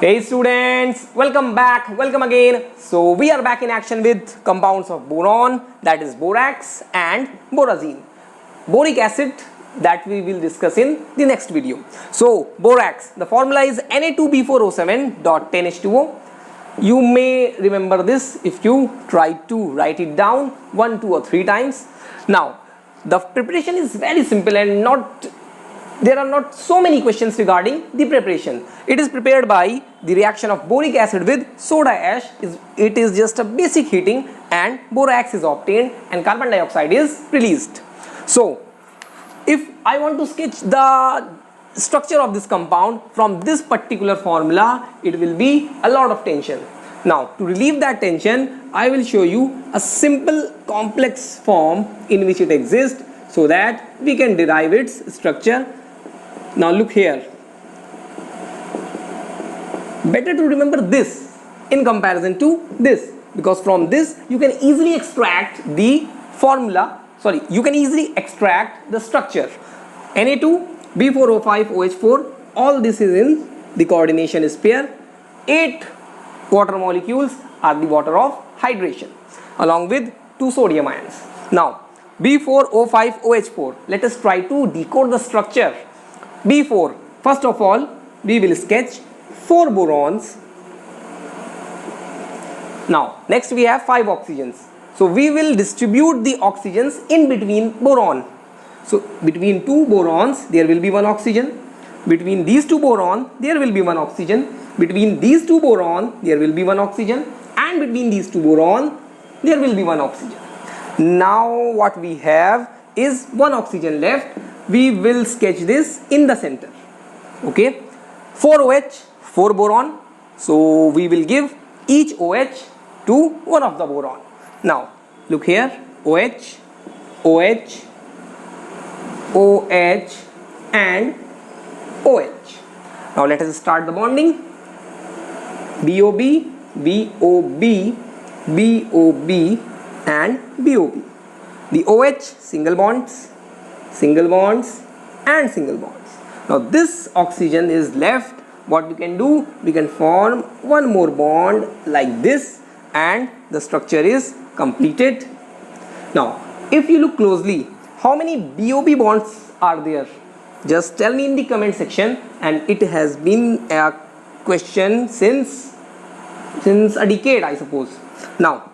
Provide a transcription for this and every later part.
Hey students, welcome back, welcome again. So we are back in action with compounds of boron, that is borax and borazine. Boric acid that we will discuss in the next video. So borax, the formula is Na2B4O7.10H2O. You may remember this if you try to write it down 1, 2 or 3 times. Now the preparation is very simple and there are not so many questions regarding the preparation. It is prepared by the reaction of boric acid with soda ash. It is just a basic heating and borax is obtained and carbon dioxide is released. So if I want to sketch the structure of this compound from this particular formula, it will be a lot of tension. Now to relieve that tension, I will show you a simple complex form in which it exists so that we can derive its structure. Now look here, better to remember this in comparison to this, because from this you can easily extract the you can easily extract the structure. Na2B4O5OH4, all this is in the coordination is pair. 8 water molecules are the water of hydration along with 2 sodium ions. Now B4O5OH4, let us try to decode the structure. B4, first of all we will sketch 4 borons. Now next we have 5 oxygens, so we will distribute the oxygens in between boron. So between 2 borons there will be 1 oxygen, between these 2 boron there will be 1 oxygen, between these 2 boron there will be 1 oxygen, and between these 2 boron there will be 1 oxygen. Now what we have is 1 oxygen left. We will sketch this in the center. Okay, 4 OH, 4 boron, so we will give each OH to one of the boron. Now look here, OH, OH, OH and OH. Now let us start the bonding. BOB, BOB, BOB and BOB. The OH, single bonds and single bonds. Now this oxygen is left. What we can do, we can form one more bond like this and the structure is completed. Now if you look closely, how many BOB bonds are there? Just tell me in the comment section, and it has been a question since a decade, I suppose. Now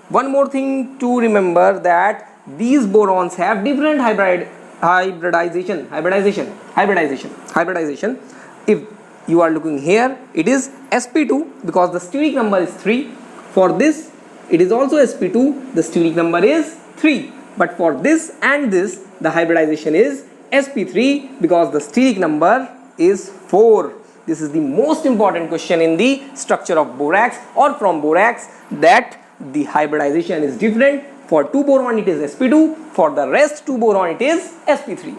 one more thing to remember, that these borons have different hybridization. If you are looking here, it is sp2 because the steric number is 3. For this it is also sp2, the steric number is 3, but for this and this the hybridization is sp3 because the steric number is 4. This is the most important question in the structure of borax or from borax, that the hybridization is different. For 2 boron it is sp2, for the rest 2 boron it is sp3.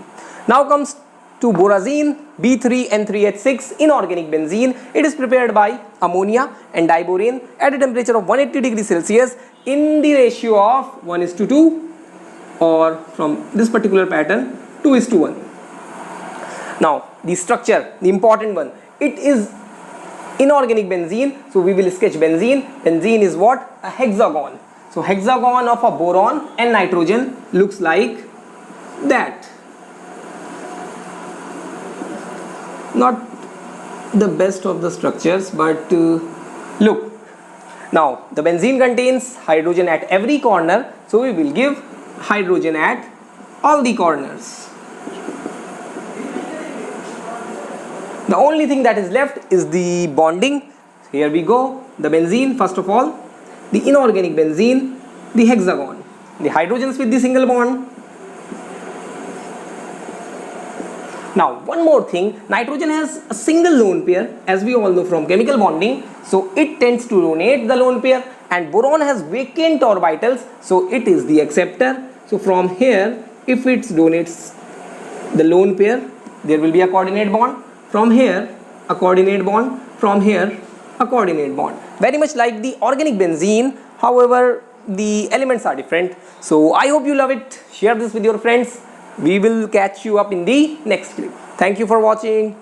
Now comes to borazine, B3N3H6 inorganic benzene. It is prepared by ammonia and diborane at a temperature of 180 degrees Celsius in the ratio of 1:2, or from this particular pattern 2:1. Now the structure, the important one, it is inorganic benzene, so we will sketch benzene. Benzene is what? A hexagon. So hexagon of a boron and nitrogen looks like that. Not the best of the structures, but look. Now the benzene contains hydrogen at every corner, so we will give hydrogen at all the corners. The only thing that is left is the bonding. Here we go. The benzene, first of all, the inorganic benzene, the hexagon, the hydrogens with the single bond. Now one more thing, nitrogen has a single lone pair, as we all know from chemical bonding, so it tends to donate the lone pair, and boron has vacant orbitals, so it is the acceptor. So from here, if it donates the lone pair, there will be a coordinate bond. From here a coordinate bond, from here a coordinate bond, very much like the organic benzene. However, the elements are different. So I hope you love it. Share this with your friends. We will catch you up in the next clip. Thank you for watching.